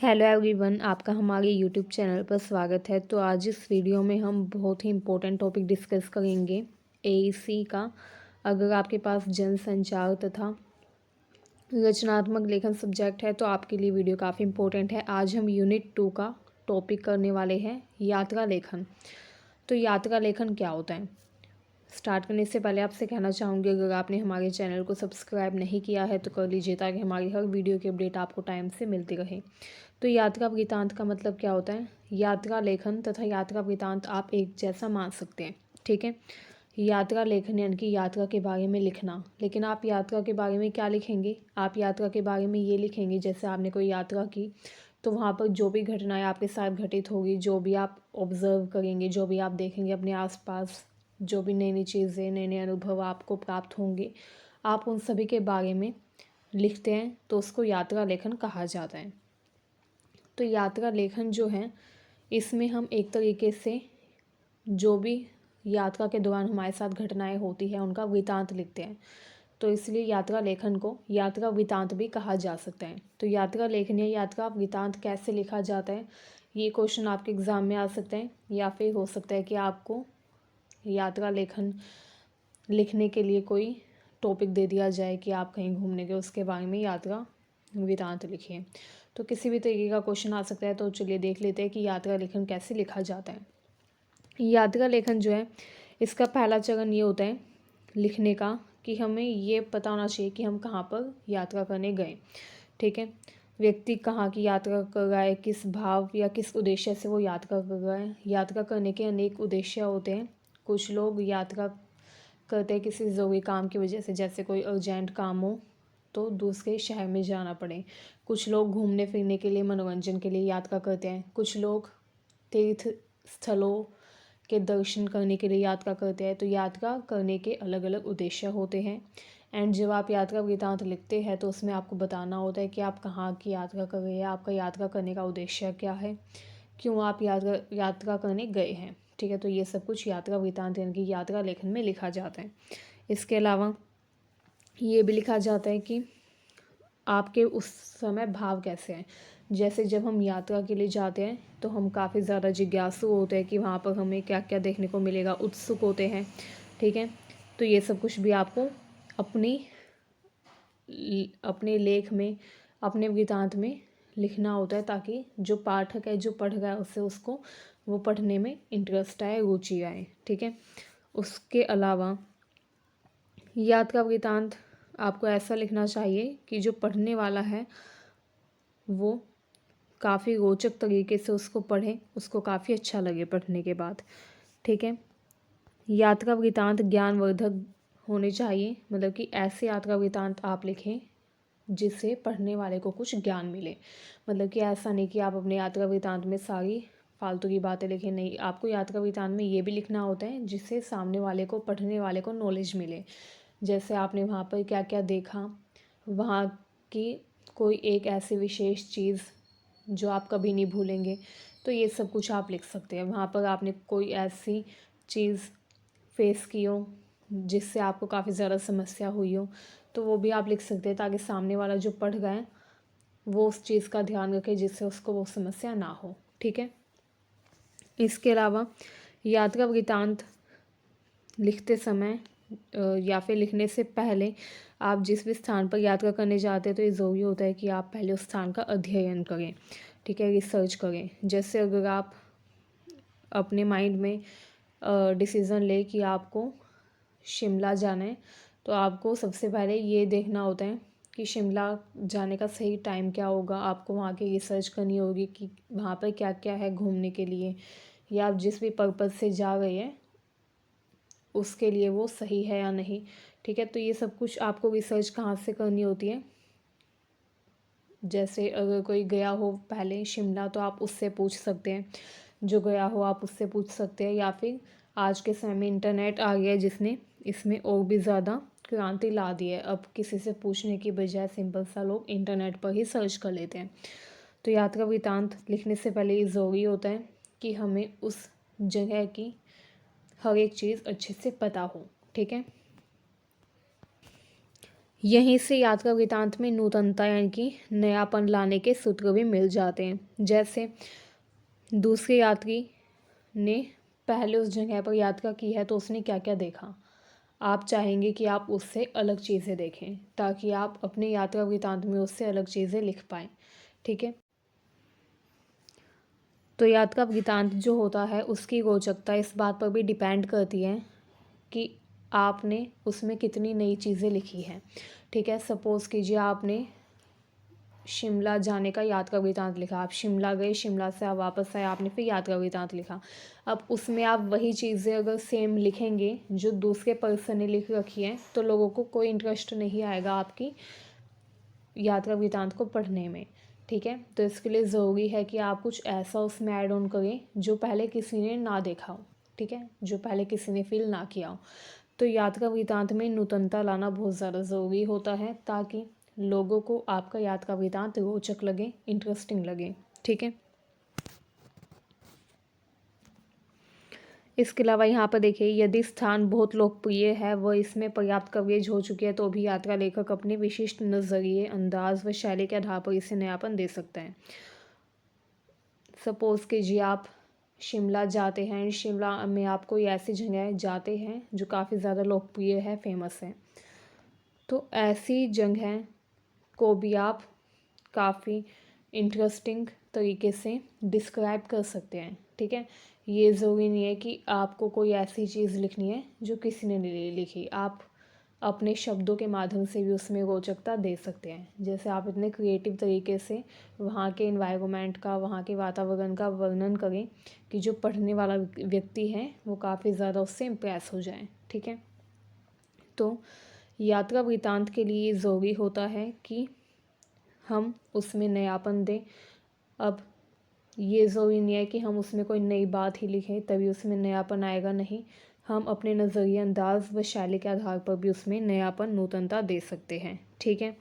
Hello everyone, आपका हमारे YouTube channel पर स्वागत है। तो आज इस वीडियो में हम बहुत ही इम्पोर्टेंट टॉपिक डिस्कस करेंगे एईसी का। अगर आपके पास जनसंचार तथा रचनात्मक लेखन सब्जेक्ट है तो आपके लिए वीडियो काफ़ी इम्पोर्टेंट है। आज हम यूनिट 2 का टॉपिक करने वाले हैं यात्रा लेखन। तो यात्रा लेखन क्या होता है? स्टार्ट करने से पहले आपसे कहना चाहूँगी, अगर आपने हमारे चैनल को सब्सक्राइब नहीं किया है तो कर लीजिए ताकि हमारी हर वीडियो की अपडेट आपको टाइम से मिलती रहे। तो यात्रा वृतांत का मतलब क्या होता है? यात्रा लेखन तथा यात्रा वृतांत आप एक जैसा मान सकते हैं, ठीक है। यात्रा लेखन यानी कि यात्रा के बारे में लिखना। लेकिन आप यात्रा के बारे में क्या लिखेंगे? आप यात्रा के बारे में ये लिखेंगे जैसे आपने कोई यात्रा की तो वहाँ पर जो भी घटनाएं आपके साथ घटित होगी, जो भी आप ऑब्ज़र्व करेंगे, जो भी आप देखेंगे अपने आसपास, जो भी नई नई चीज़ें, नए नए अनुभव आपको प्राप्त होंगे, आप उन सभी के बारे में लिखते हैं तो उसको यात्रा लेखन कहा जाता है। तो यात्रा लेखन जो है, इसमें हम एक तरीके से जो भी यात्रा के दौरान हमारे साथ घटनाएं होती हैं उनका वृतांत लिखते हैं। तो इसलिए यात्रा लेखन को यात्रा वृतांत भी कहा जा सकता है। तो यात्रा लेखन या यात्रा वृतांत कैसे लिखा जाता है, ये क्वेश्चन आपके एग्ज़ाम में आ सकता है, या फिर हो सकता है कि आपको यात्रा लेखन लिखने के लिए कोई टॉपिक दे दिया जाए कि आप कहीं घूमने गए, उसके बारे में यात्रा वृतांत लिखिए। तो किसी भी तरीके का क्वेश्चन आ सकता है। तो चलिए देख लेते हैं कि यात्रा लेखन कैसे लिखा जाता है। यात्रा लेखन जो है, इसका पहला चरण ये होता है लिखने का कि हमें ये पता होना चाहिए कि हम कहाँ पर यात्रा करने गए, ठीक है। व्यक्ति कहाँ की यात्रा कर रहा है, किस भाव या किस उद्देश्य से वो यात्रा कर रहा है। यात्रा करने के अनेक उद्देश्य होते हैं। कुछ लोग यात्रा करते हैं किसी ज़रूरी काम की वजह से, जैसे कोई अर्जेंट काम हो तो दूसरे शहर में जाना पड़े। कुछ लोग घूमने फिरने के लिए, मनोरंजन के लिए यात्रा करते हैं। कुछ लोग तीर्थ स्थलों के दर्शन करने के लिए यात्रा करते हैं। तो यात्रा करने के अलग अलग उद्देश्य होते हैं। एंड जब आप यात्रा वृतांत लिखते हैं तो उसमें आपको बताना होता है कि आप कहाँ की यात्रा कर रहे हैं, आपका यात्रा करने का उद्देश्य क्या है, क्यों आप यात्रा करने गए हैं, ठीक है। तो ये सब कुछ यात्रा वृतांत यानी कि यात्रा लेखन में लिखा जाता है। इसके अलावा ये भी लिखा जाता है कि आपके उस समय भाव कैसे हैं। जैसे जब हम यात्रा के लिए जाते हैं तो हम काफ़ी ज़्यादा जिज्ञासु होते हैं कि वहाँ पर हमें क्या क्या देखने को मिलेगा, उत्सुक होते हैं, ठीक है। तो ये सब कुछ भी आपको अपने लेख में, अपने वृतांत में लिखना होता है ताकि जो पाठक है, जो पढ़ रहा है, उससे उसको वो पढ़ने में इंटरेस्ट आए, रुचि आए, ठीक है। उसके अलावा यात्रा वृतांत आपको ऐसा लिखना चाहिए कि जो पढ़ने वाला है वो काफ़ी रोचक तरीके से उसको पढ़े, उसको काफ़ी अच्छा लगे पढ़ने के बाद, ठीक है। यात्रा वृतांत ज्ञानवर्धक होने चाहिए, मतलब कि ऐसे यात्रा वृतांत आप लिखें जिससे पढ़ने वाले को कुछ ज्ञान मिले। मतलब कि ऐसा नहीं कि आप अपने यात्रा वृतांत में सारी फालतू की बातें लिखें, नहीं। आपको यात्रा वृतांत में ये भी लिखना होता है जिससे सामने वाले को, पढ़ने वाले को नॉलेज मिले। जैसे आपने वहाँ पर क्या क्या देखा, वहाँ की कोई एक ऐसी विशेष चीज़ जो आप कभी नहीं भूलेंगे, तो ये सब कुछ आप लिख सकते हैं। वहाँ पर आपने कोई ऐसी चीज़ फेस की हो जिससे आपको काफ़ी ज़्यादा समस्या हुई हो, तो वो भी आप लिख सकते हैं ताकि सामने वाला जो पढ़ रहा है वो उस चीज़ का ध्यान रखे जिससे उसको वो समस्या ना हो, ठीक है। इसके अलावा यात्रा वृतांत लिखते समय या फिर लिखने से पहले आप जिस भी स्थान पर यात्रा करने जाते हैं तो ये ज़रूरी होता है कि आप पहले उस स्थान का अध्ययन करें, ठीक है, रिसर्च करें। जैसे अगर आप अपने माइंड में डिसीज़न ले कि आपको शिमला जाना है, तो आपको सबसे पहले ये देखना होता है कि शिमला जाने का सही टाइम क्या होगा। आपको वहाँ की रिसर्च करनी होगी कि वहाँ पर क्या क्या है घूमने के लिए, या आप जिस भी पर्पज़ से जा रहे हैं उसके लिए वो सही है या नहीं, ठीक है। तो ये सब कुछ आपको रिसर्च कहाँ से करनी होती है। जैसे अगर कोई गया हो पहले शिमला तो आप उससे पूछ सकते हैं, जो गया हो आप उससे पूछ सकते हैं, या फिर आज के समय में इंटरनेट आ गया है जिसने इसमें और भी ज़्यादा क्रांति ला दी है। अब किसी से पूछने की बजाय सिंपल सा लोग इंटरनेट पर ही सर्च कर लेते हैं। तो यात्रा वृतांत लिखने से पहले ये ज़रूरी होता है कि हमें उस जगह की हर एक चीज़ अच्छे से पता हो, ठीक है। यहीं से यात्रा वृतांत में नूतनता यानी कि नयापन लाने के सूत्र भी मिल जाते हैं। जैसे दूसरे यात्री ने पहले उस जगह पर यात्रा की है तो उसने क्या क्या देखा, आप चाहेंगे कि आप उससे अलग चीज़ें देखें ताकि आप अपने यात्रा वृतांत में उससे अलग चीज़ें लिख पाएँ। ठीक है, तो यात्रा वृतांत जो होता है उसकी रोचकता इस बात पर भी डिपेंड करती है कि आपने उसमें कितनी नई चीज़ें लिखी हैं। ठीक है, सपोज़ कीजिए आपने शिमला जाने का यात्रा वृतांत लिखा, आप शिमला गए, शिमला से आप वापस आए, आपने फिर यात्रा वृतांत लिखा। अब उसमें आप वही चीज़ें अगर सेम लिखेंगे जो दूसरे पर्सन ने लिख रखी हैं तो लोगों को कोई इंटरेस्ट नहीं आएगा आपकी यात्रा वृतांत को पढ़ने में। ठीक है, तो इसके लिए ज़रूरी है कि आप कुछ ऐसा उसमें ऐड ऑन करें जो पहले किसी ने ना देखा हो। ठीक है, जो पहले किसी ने फील ना किया हो। तो यात्रा वृतांत में नूतनता लाना बहुत ज़्यादा ज़रूरी होता है ताकि लोगों को आपका यात्रा वृतांत रोचक लगे, इंटरेस्टिंग लगे। ठीक है, इसके अलावा यहाँ पर देखिए, यदि स्थान बहुत लोकप्रिय है व इसमें पर्याप्त कवरेज हो चुकी है तो भी यात्रा लेखक अपने विशिष्ट नज़रिए, अंदाज व शैली के आधार पर इसे नयापन दे सकते हैं। सपोज़ कीजिए आप शिमला जाते हैं, शिमला में आप कोई ऐसी जगह जाते हैं जो काफ़ी ज़्यादा लोकप्रिय है, फेमस है, तो ऐसी जगह को भी आप काफ़ी इंटरेस्टिंग तरीके से डिस्क्राइब कर सकते हैं। ठीक है, ये ज़रूरी नहीं है कि आपको कोई ऐसी चीज़ लिखनी है जो किसी ने नहीं लिखी, आप अपने शब्दों के माध्यम से भी उसमें रोचकता दे सकते हैं। जैसे आप इतने क्रिएटिव तरीके से वहाँ के एनवायरनमेंट का, वहाँ के वातावरण का वर्णन करें कि जो पढ़ने वाला व्यक्ति है वो काफ़ी ज़्यादा उससे इम्प्रेस हो जाए। ठीक है, तो यात्रा वृतांत के लिए ज़रूरी होता है कि हम उसमें नयापन दें। अब ये ज़रूरी नहीं है कि हम उसमें कोई नई बात ही लिखें तभी उसमें नयापन आएगा, नहीं, हम अपने नज़रिए, अंदाज व शैली के आधार पर भी उसमें नयापन, नूतनता दे सकते हैं। ठीक है,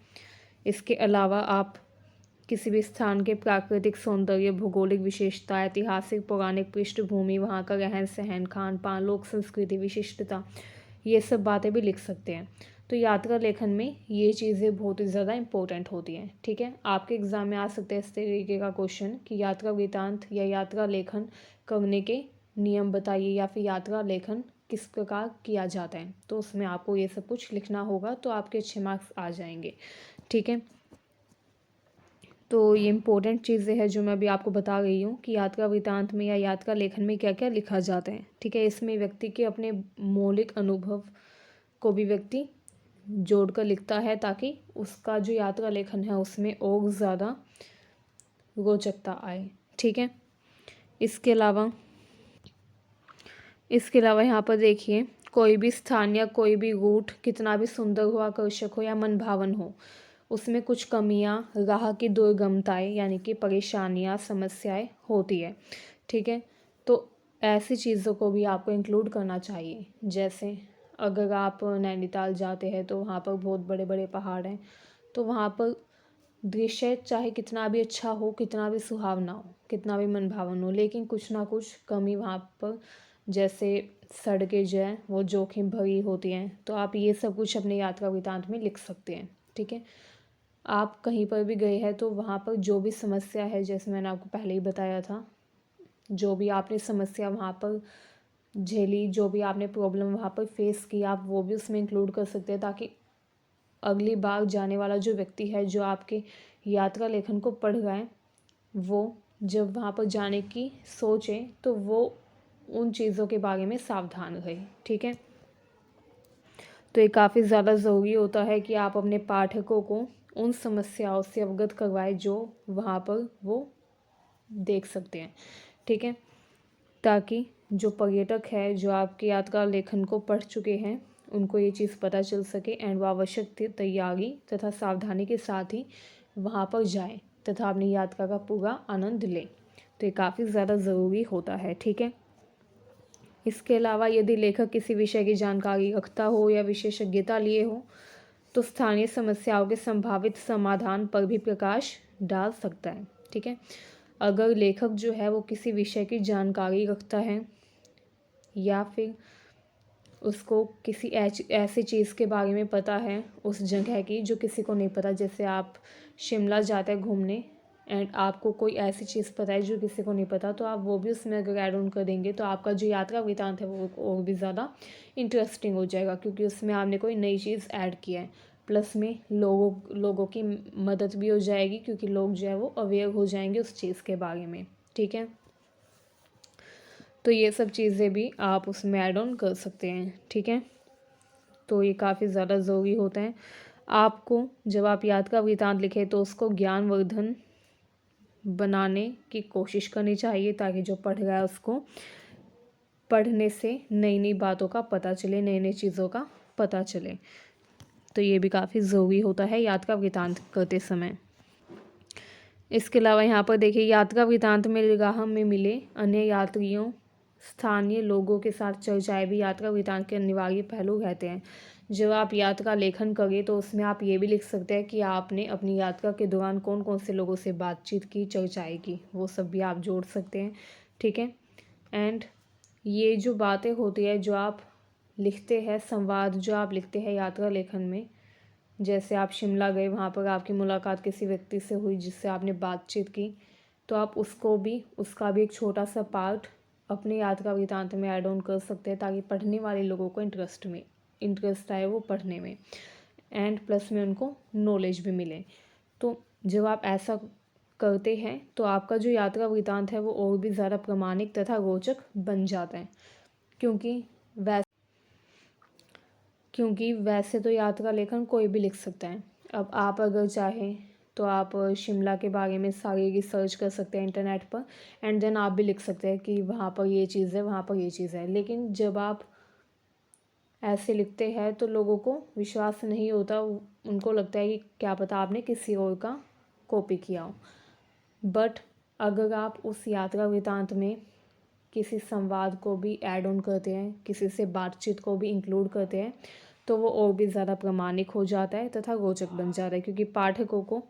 इसके अलावा आप किसी भी स्थान के प्राकृतिक सौंदर्य, भौगोलिक विशेषता, ऐतिहासिक पौराणिक पृष्ठभूमि, वहाँ का रहन सहन, खान पान, लोक संस्कृति, विशिष्टता, ये सब बातें भी लिख सकते हैं। तो यात्रा लेखन में ये चीज़ें बहुत ही ज़्यादा इंपॉर्टेंट होती हैं। ठीक है, आपके एग्ज़ाम में आ सकते हैं इस तरीके का क्वेश्चन कि यात्रा वृतांत या यात्रा लेखन करने के नियम बताइए या फिर यात्रा लेखन किस प्रकार किया जाता है, तो उसमें आपको ये सब कुछ लिखना होगा तो आपके अच्छे मार्क्स आ जाएंगे। ठीक है, तो ये इम्पोर्टेंट चीज़ें हैं जो मैं अभी आपको बता रही हूँ कि यात्रा वृतांत में या यात्रा लेखन में क्या क्या लिखा जाता है। ठीक है, इसमें व्यक्ति के अपने मौलिक अनुभव को भी व्यक्ति जोड़कर लिखता है ताकि उसका जो यात्रा लेखन है उसमें और ज़्यादा रोचकता आए। ठीक है, इसके अलावा यहाँ पर देखिए, कोई भी स्थान या कोई भी रूट कितना भी सुंदर हो, आकर्षक हो या मनभावन हो, उसमें कुछ कमियां, राह की दुर्गमताएं यानी कि परेशानियां, समस्याएं होती है। ठीक है, तो ऐसी चीज़ों को भी आपको इंक्लूड करना चाहिए। जैसे अगर आप नैनीताल जाते हैं तो वहाँ पर बहुत बड़े बड़े पहाड़ हैं, तो वहाँ पर दृश्य चाहे कितना भी अच्छा हो, कितना भी सुहावना हो, कितना भी मनभावन हो, लेकिन कुछ ना कुछ कमी वहाँ पर, जैसे सड़कें जो हैं वो जोखिम भरी होती हैं, तो आप ये सब कुछ अपने यात्रा वृतांत में लिख सकते हैं। ठीक है, आप कहीं पर भी गए हैं तो वहाँ पर जो भी समस्या है, जैसे मैंने आपको पहले ही बताया था, जो भी आपने समस्या वहाँ पर झेली, जो भी आपने प्रॉब्लम वहाँ पर फेस की, आप वो भी उसमें इंक्लूड कर सकते हैं ताकि अगली बार जाने वाला जो व्यक्ति है जो आपके यात्रा लेखन को पढ़ रहा है, वो जब वहाँ पर जाने की सोचे तो वो उन चीज़ों के बारे में सावधान रहे। ठीक है, तो ये काफ़ी ज़्यादा ज़रूरी होता है कि आप अपने पाठकों को उन समस्याओं से अवगत करवाएं जो वहाँ पर वो देख सकते हैं। ठीक है, ताकि जो पर्यटक है जो आपके यात्रा लेखन को पढ़ चुके हैं उनको ये चीज़ पता चल सके एंड वो आवश्यक तैयारी तथा सावधानी के साथ ही वहाँ पर जाए तथा अपनी यात्रा का पूरा आनंद लें। तो ये काफ़ी ज़्यादा ज़रूरी होता है। ठीक है, इसके अलावा यदि लेखक किसी विषय की जानकारी रखता हो या विशेषज्ञता लिए हो तो स्थानीय समस्याओं के संभावित समाधान पर भी प्रकाश डाल सकता है। ठीक है, अगर लेखक जो है वो किसी विषय की जानकारी रखता है या फिर उसको किसी ऐसी चीज़ के बारे में पता है उस जगह की जो किसी को नहीं पता। जैसे आप शिमला जाते हैं घूमने एंड आपको कोई ऐसी चीज़ पता है जो किसी को नहीं पता, तो आप वो भी उसमें अगर ऐड ऑन कर देंगे तो आपका जो यात्रा वृतांत है वो और भी ज़्यादा इंटरेस्टिंग हो जाएगा, क्योंकि उसमें आपने कोई नई चीज़ ऐड किया है। प्लस में लोगों की मदद भी हो जाएगी, क्योंकि लोग जो है वो अवेयर हो जाएंगे उस चीज़ के बारे में। ठीक है, तो ये सब चीज़ें भी आप उसमें ऐड ऑन कर सकते हैं। ठीक है, तो ये काफ़ी ज़्यादा ज़रूरी होता है। आपको जब आप यात्रा वृतांत लिखें तो उसको ज्ञानवर्धन बनाने की कोशिश करनी चाहिए, ताकि जो पढ़ रहा है उसको पढ़ने से नई नई बातों का पता चले, नई नई चीज़ों का पता चले। तो ये भी काफ़ी ज़रूरी होता है यात्रा वृतांत करते समय। इसके अलावा यहाँ पर देखिए, यात्रा वृतांत में राह में मिले अन्य यात्रियों, स्थानीय लोगों के साथ चर्चाएं भी यात्रा वृतांत के अनिवार्य पहलू रहते हैं। जब आप यात्रा लेखन करें तो उसमें आप ये भी लिख सकते हैं कि आपने अपनी यात्रा के दौरान कौन कौन से लोगों से बातचीत की, चर्चाएं की, वो सब भी आप जोड़ सकते हैं। ठीक है, एंड ये जो बातें होती है जो आप लिखते हैं, संवाद जो आप लिखते हैं यात्रा लेखन में, जैसे आप शिमला गए, वहाँ पर आपकी मुलाकात किसी व्यक्ति से हुई जिससे आपने बातचीत की, तो आप उसका भी एक छोटा सा पार्ट अपने यात्रा वृतांत में ऐड ऑन कर सकते हैं, ताकि पढ़ने वाले लोगों को इंटरेस्ट आए वो पढ़ने में, एंड प्लस में उनको नॉलेज भी मिले। तो जब आप ऐसा करते हैं तो आपका जो यात्रा वृतांत है वो और भी ज़्यादा प्रामाणिक तथा रोचक बन जाता है, क्योंकि वैसे तो यात्रा लेखन कोई भी लिख सकता है। अब आप अगर चाहें तो आप शिमला के बारे में सारी रिसर्च कर सकते हैं इंटरनेट पर, एंड देन आप भी लिख सकते हैं कि वहाँ पर ये चीज़ है, वहाँ पर ये चीज़ है। लेकिन जब आप ऐसे लिखते हैं तो लोगों को विश्वास नहीं होता, उनको लगता है कि क्या पता आपने किसी और का कॉपी किया हो। बट अगर आप उस यात्रा वृतांत में किसी संवाद को भी ऐड ऑन करते हैं, किसी से बातचीत को भी इंक्लूड करते हैं, तो वो और भी ज़्यादा प्रामाणिक हो जाता है तथा रोचक बन जाता है, क्योंकि पाठकों को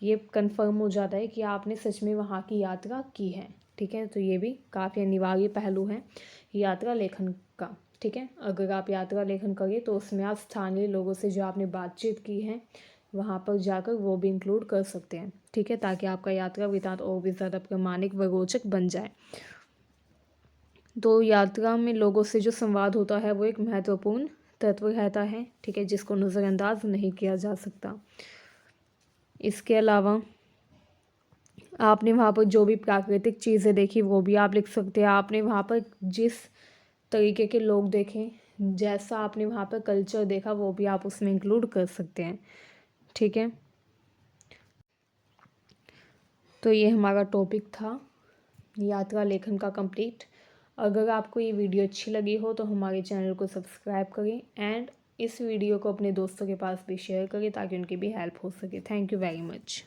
ये कंफर्म हो जाता है कि आपने सच में वहाँ की यात्रा की है। ठीक है, तो ये भी काफ़ी अनिवार्य पहलू है यात्रा लेखन का। ठीक है, अगर आप यात्रा लेखन करें तो उसमें आप स्थानीय लोगों से जो आपने बातचीत की है वहाँ पर जाकर वो भी इंक्लूड कर सकते हैं। ठीक है, ताकि आपका यात्रा वृतांत और भी ज़्यादा प्रामाणिक व रोचक बन जाए। तो यात्रा में लोगों से जो संवाद होता है वो एक महत्वपूर्ण तत्व रहता है। ठीक है, जिसको नज़रअंदाज नहीं किया जा सकता। इसके अलावा आपने वहाँ पर जो भी प्राकृतिक चीज़ें देखी वो भी आप लिख सकते हैं। आपने वहाँ पर जिस तरीके के लोग देखे, जैसा आपने वहाँ पर कल्चर देखा, वो भी आप उसमें इंक्लूड कर सकते हैं। ठीक है, तो ये हमारा टॉपिक था यात्रा लेखन का कंप्लीट। अगर आपको ये वीडियो अच्छी लगी हो तो हमारे चैनल को सब्सक्राइब करें, एंड इस वीडियो को अपने दोस्तों के पास भी शेयर करें ताकि उनकी भी हेल्प हो सके। Thank you very much.